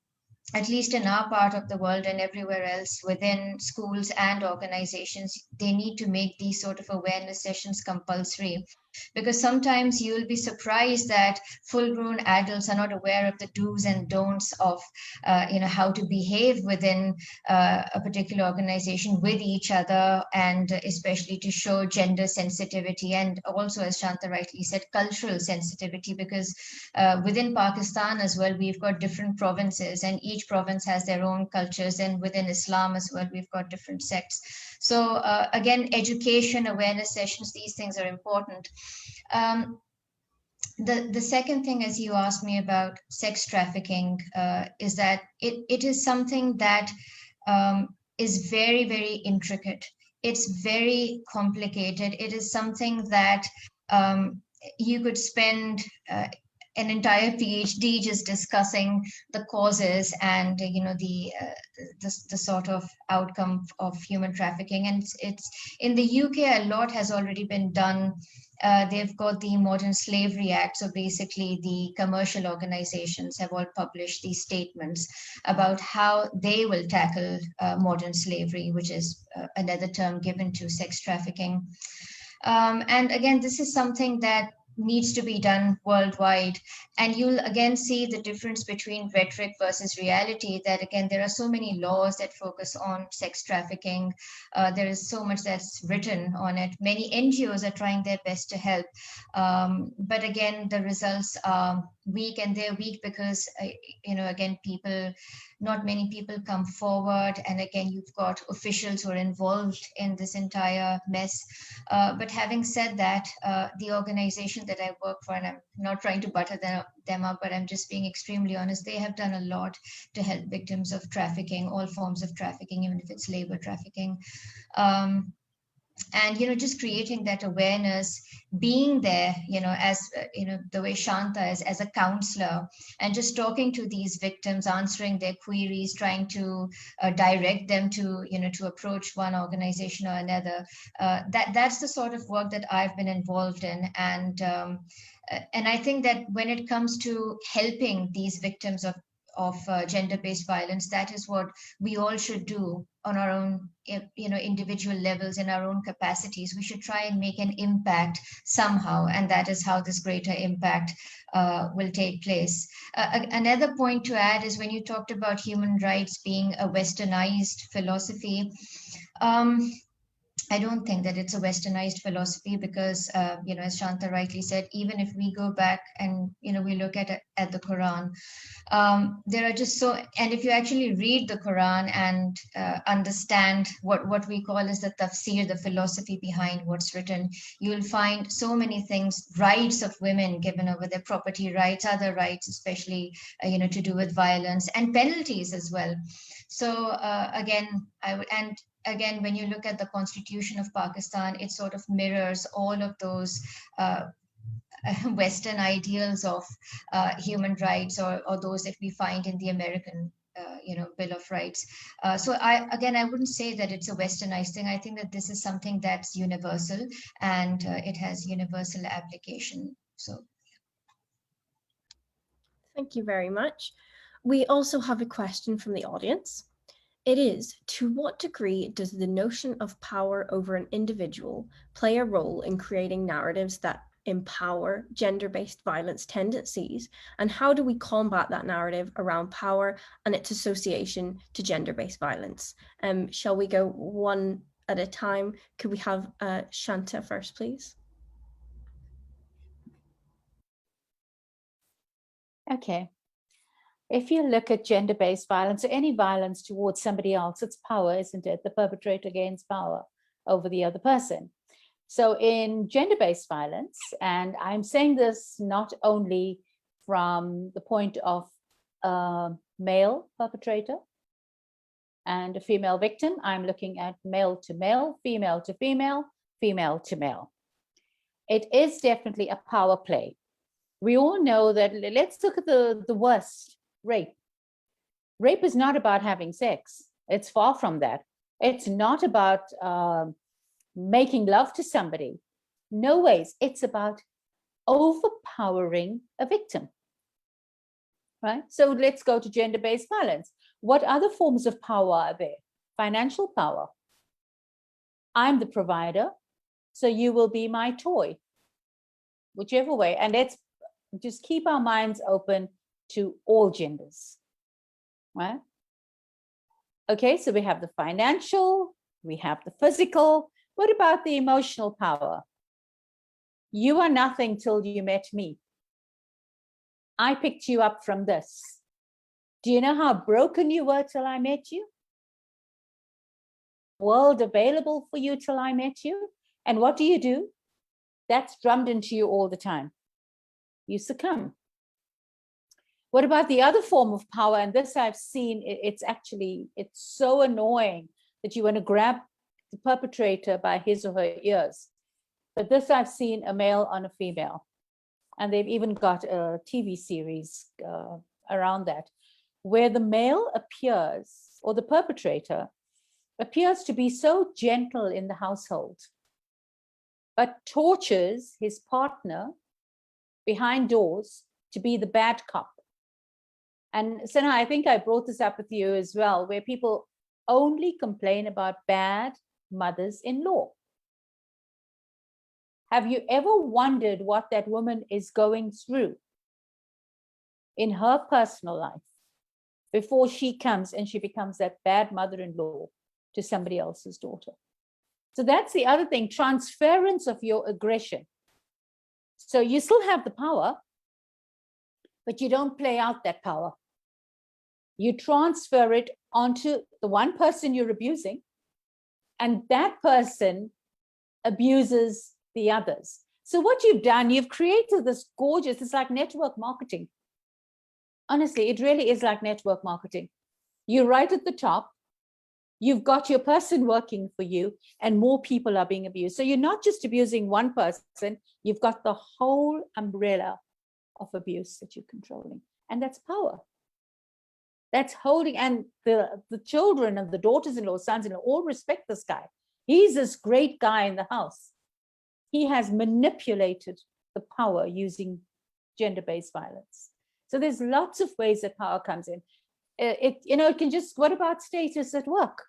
at least in our part of the world and everywhere else within schools and organizations. They need to make these sort of awareness sessions compulsory, because sometimes you'll be surprised that full-grown adults are not aware of the do's and don'ts of how to behave within a particular organization with each other, and especially to show gender sensitivity, and also, as Shanta rightly said, cultural sensitivity, because within Pakistan as well, we've got different provinces, and each province has their own cultures, and within Islam as well, we've got different sects. So again, education, awareness sessions, these things are important. The second thing, as you asked me about sex trafficking, is that it is something that is very, very intricate. It's very complicated. It is something that you could spend an entire PhD just discussing the causes and the sort of outcome of human trafficking. And it's in the UK, a lot has already been done. They've got the Modern Slavery Act. So basically, the commercial organizations have all published these statements about how they will tackle modern slavery, which is another term given to sex trafficking. And again, this is something that needs to be done worldwide. And you'll again see the difference between rhetoric versus reality, that again, there are so many laws that focus on sex trafficking. There is so much that's written on it. Many NGOs are trying their best to help. But again, the results are weak, and they're weak because, again, not many people come forward. And again, you've got officials who are involved in this entire mess. But having said that, the organization that I work for, and I'm not trying to butter them up, but I'm just being extremely honest, they have done a lot to help victims of trafficking, all forms of trafficking, even if it's labor trafficking. And just creating that awareness, being there, as the way Shanta is, as a counselor, and just talking to these victims, answering their queries, trying to direct them to to approach one organization or another. That's the sort of work that I've been involved in. And I think that when it comes to helping these victims of gender-based violence, that is what we all should do on our own, individual levels, in our own capacities. We should try and make an impact somehow, and that is how this greater impact will take place. Another point to add is, when you talked about human rights being a westernized philosophy, I don't think that it's a westernized philosophy, because, as Shanta rightly said, even if we go back and, we look at the Quran, there are just and if you actually read the Quran and understand what we call as the tafsir, the philosophy behind what's written, you'll find so many things, rights of women given over, their property rights, other rights, especially, to do with violence, and penalties as well. So again, when you look at the Constitution of Pakistan, it sort of mirrors all of those Western ideals of human rights, or those that we find in the American Bill of Rights. So I wouldn't say that it's a westernized thing. I think that this is something that's universal, and it has universal application. So Thank you very much. We also have a question from the audience. It is, to what degree does the notion of power over an individual play a role in creating narratives that empower gender-based violence tendencies, and how do we combat that narrative around power and its association to gender-based violence? Shall we go one at a time? Could we have Shanta first, please? Okay. If you look at gender-based violence, or any violence towards somebody else, it's power, isn't it? The perpetrator gains power over the other person. So in gender-based violence, and I'm saying this not only from the point of a male perpetrator, And a female victim, I'm looking at male to male, female to female, female to male. It is definitely a power play. We all know that. Let's look at the worst, rape. Rape is not about having sex. It's far from that. It's not about making love to somebody. No ways. It's about overpowering a victim. Right? So let's go to gender-based violence. What other forms of power are there? Financial power. I'm the provider, so you will be my toy. Whichever way. And let's just keep our minds open to all genders. Right? Okay, so we have the financial, we have the physical. What about the emotional power? You are nothing till you met me. I picked you up from this. Do you know how broken you were till I met you? World available for you till I met you? And what do? That's drummed into you all the time. You succumb. What about the other form of power? And this I've seen, it's so annoying that you want to grab the perpetrator by his or her ears. But this I've seen a male on a female. And they've even got a TV series around that, where the male appears, or the perpetrator appears to be so gentle in the household, but tortures his partner behind doors to be the bad cop. And Senna, I think I brought this up with you as well, where people only complain about bad mothers-in-law. Have you ever wondered what that woman is going through in her personal life before she comes and she becomes that bad mother-in-law to somebody else's daughter? So that's the other thing, transference of your aggression. So you still have the power, but you don't play out that power. You transfer it onto the one person you're abusing, and that person abuses the others. So what you've done, you've created this gorgeous, it's like network marketing. Honestly, it really is like network marketing. You're right at the top, you've got your person working for you, and more people are being abused. So you're not just abusing one person, you've got the whole umbrella of abuse that you're controlling. And that's power. That's holding, and the children and the daughters-in-law, sons-in-law, all respect this guy. He's this great guy in the house. He has manipulated the power using gender-based violence. So there's lots of ways that power comes in. It can just, what about status at work?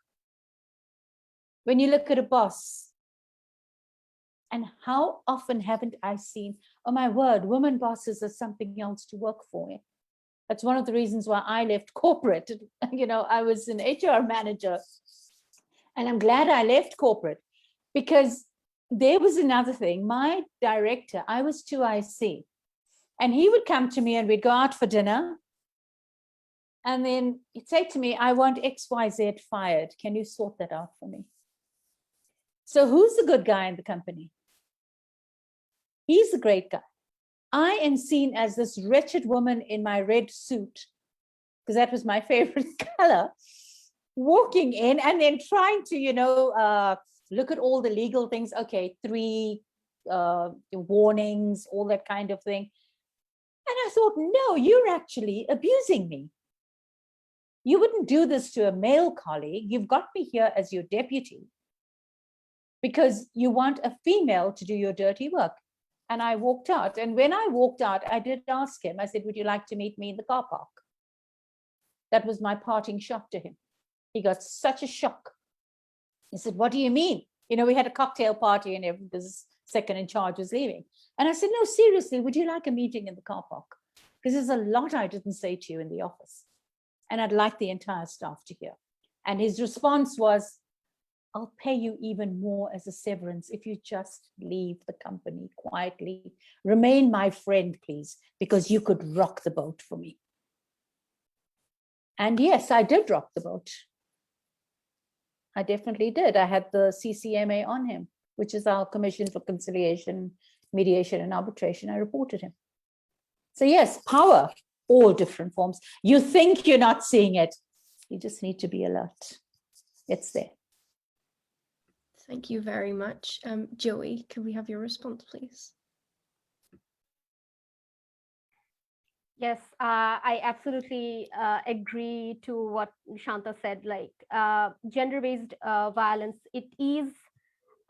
When you look at a boss, and how often haven't I seen, oh my word, women bosses are something else to work for. That's one of the reasons why I left corporate. I was an HR manager, and I'm glad I left corporate, because there was another thing. My director, I was 2IC, and he would come to me and we'd go out for dinner. And then he'd say to me, I want XYZ fired. Can you sort that out for me? So who's the good guy in the company? He's the great guy. I am seen as this wretched woman in my red suit, because that was my favorite color, walking in and then trying to, look at all the legal things. Okay, 3 warnings, all that kind of thing. And I thought, no, you're actually abusing me. You wouldn't do this to a male colleague. You've got me here as your deputy because you want a female to do your dirty work. And I walked out. And when I walked out, I did ask him, I said, would you like to meet me in the car park? That was my parting shot to him. He got such a shock. He said, what do you mean? We had a cocktail party and this second in charge was leaving. And I said, no, seriously, would you like a meeting in the car park? Because there's a lot I didn't say to you in the office. And I'd like the entire staff to hear. And his response was, I'll pay you even more as a severance if you just leave the company quietly. Remain my friend, please, because you could rock the boat for me. And yes, I did rock the boat. I definitely did. I had the CCMA on him, which is our Commission for Conciliation, Mediation, and Arbitration. I reported him. So yes, power, all different forms. You think you're not seeing it. You just need to be alert. it's there. Thank you very much. Joey, can we have your response, please? Yes, I absolutely agree to what Shanta said. Like gender-based violence, it is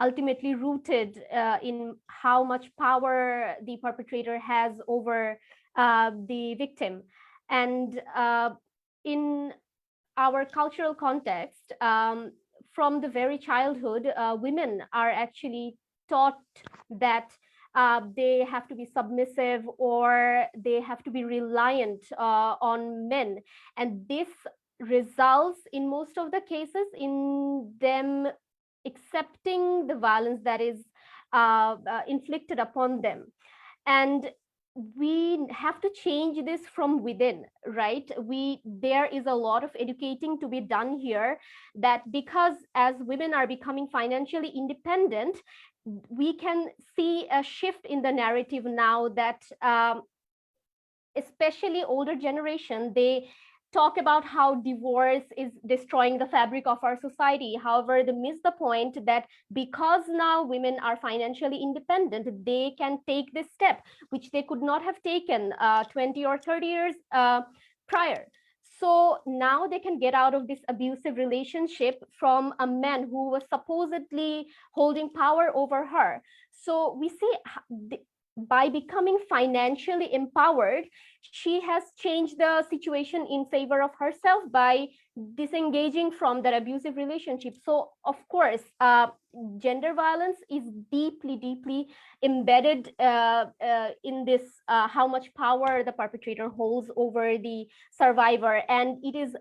ultimately rooted in how much power the perpetrator has over the victim. And in our cultural context, from the very childhood, women are actually taught that they have to be submissive or they have to be reliant on men. And this results, in most of the cases, in them accepting the violence that is inflicted upon them. And we have to change this from within, right? There is a lot of educating to be done here, that because as women are becoming financially independent, we can see a shift in the narrative now, that especially older generation, they talk about how divorce is destroying the fabric of our society. However, they miss the point that because now women are financially independent, they can take this step, which they could not have taken 20 or 30 years prior. So now they can get out of this abusive relationship from a man who was supposedly holding power over her. So we see by becoming financially empowered, she has changed the situation in favor of herself by disengaging from that abusive relationship. So, of course, gender violence is deeply, deeply embedded in this, how much power the perpetrator holds over the survivor. And it is,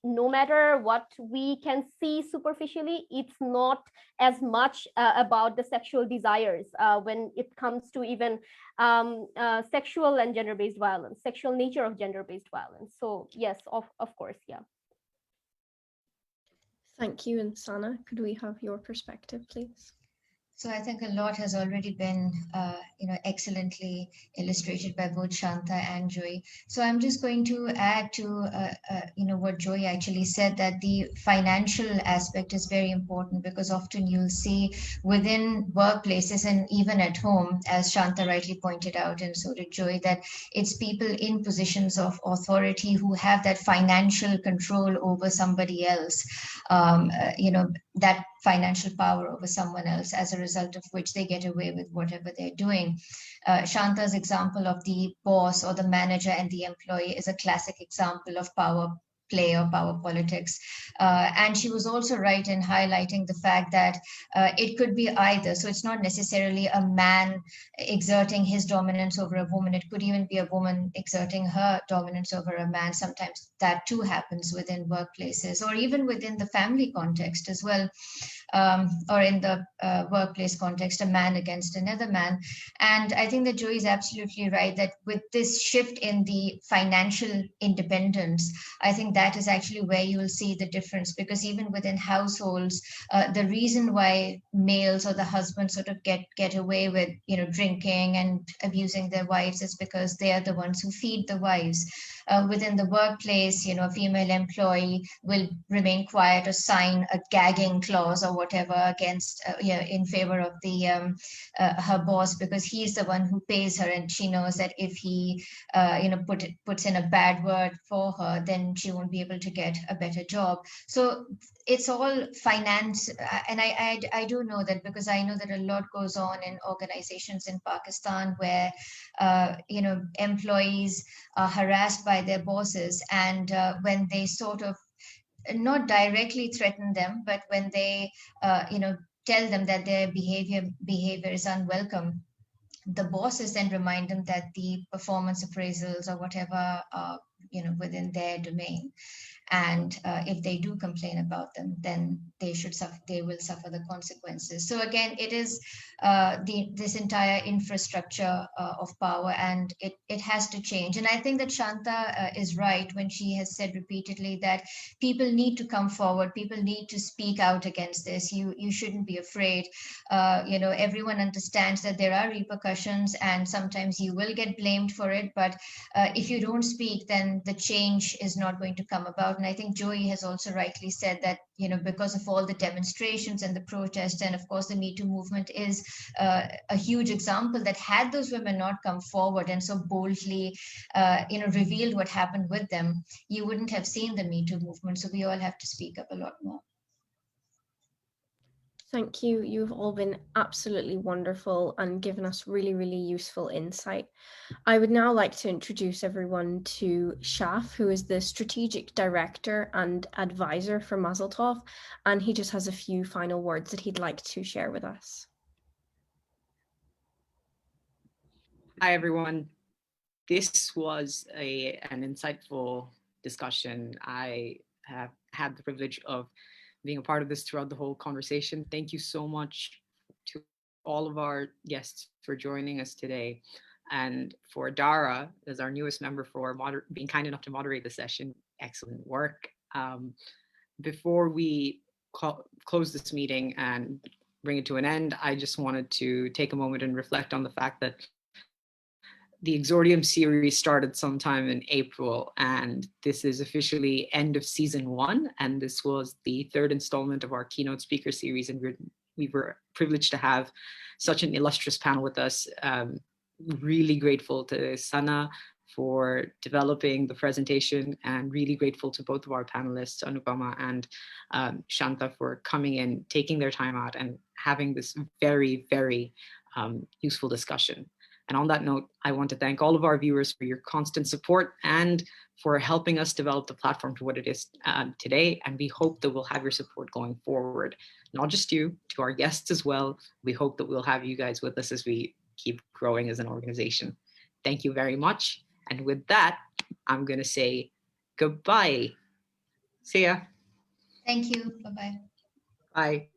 no matter what we can see superficially, it's not as much about the sexual desires when it comes to even sexual and gender-based violence, sexual nature of gender-based violence. So yes, of course, yeah. Thank you. And Sana, could we have your perspective, please? So I think a lot has already been, excellently illustrated by both Shanta and Joy. So I'm just going to add to, what Joy actually said, that the financial aspect is very important, because often you'll see within workplaces and even at home, as Shanta rightly pointed out, and so did Joy, that it's people in positions of authority who have that financial control over somebody else, that financial power over someone else, as a result of which they get away with whatever they're doing. Shanta's example of the boss or the manager and the employee is a classic example of power play or power politics. And she was also right in highlighting the fact that it could be either. So it's not necessarily a man exerting his dominance over a woman. It could even be a woman exerting her dominance over a man. Sometimes that too happens within workplaces, or even within the family context as well. Or in the workplace context, a man against another man. And I think that Joy is absolutely right, that with this shift in the financial independence, I think that is actually where you will see the difference, because even within households, the reason why males or the husbands sort of get away with, drinking and abusing their wives is because they are the ones who feed the wives. Within the workplace, a female employee will remain quiet or sign a gagging clause or whatever against, in favor of the her boss, because he's the one who pays her, and she knows that if he, puts in a bad word for her, then she won't be able to get a better job. So it's all finance, and I do know that, because I know that a lot goes on in organizations in Pakistan where employees are harassed by their bosses, and when they sort of not directly threaten them, but when they tell them that their behavior is unwelcome, the bosses then remind them that the performance appraisals or whatever are within their domain. And if they do complain about them, then they will suffer the consequences. So again, it is this entire infrastructure of power, and it has to change. And I think that Shanta is right when she has said repeatedly that people need to come forward, people need to speak out against this. You shouldn't be afraid. Everyone understands that there are repercussions, and sometimes you will get blamed for it, but if you don't speak, then the change is not going to come about. about, and I think Joey has also rightly said that, because of all the demonstrations and the protests, and of course the Me Too movement is a huge example that had those women not come forward and so boldly, revealed what happened with them, you wouldn't have seen the Me Too movement. So we all have to speak up a lot more. Thank you. You've all been absolutely wonderful and given us really, really useful insight. I would now like to introduce everyone to Shaf, who is the Strategic Director and Advisor for Mazel Tov, and he just has a few final words that he'd like to share with us. Hi, everyone. This was an insightful discussion. I have had the privilege of being a part of this throughout the whole conversation. Thank you so much to all of our guests for joining us today. And for Dara, as our newest member, for being kind enough to moderate the session. Excellent work. Before we close this meeting and bring it to an end, I just wanted to take a moment and reflect on the fact that the Exordium series started sometime in April, and this is officially end of season 1. And this was the 3rd installment of our keynote speaker series. And we were privileged to have such an illustrious panel with us. Really grateful to Sana for developing the presentation, and really grateful to both of our panelists, Anupama and Shanta, for coming in, taking their time out and having this very, very useful discussion. And on that note, I want to thank all of our viewers for your constant support and for helping us develop the platform to what it is today. And we hope that we'll have your support going forward. Not just you, to our guests as well. We hope that we'll have you guys with us as we keep growing as an organization. Thank you very much. And with that, I'm going to say goodbye. See ya. Thank you. Bye-bye. Bye.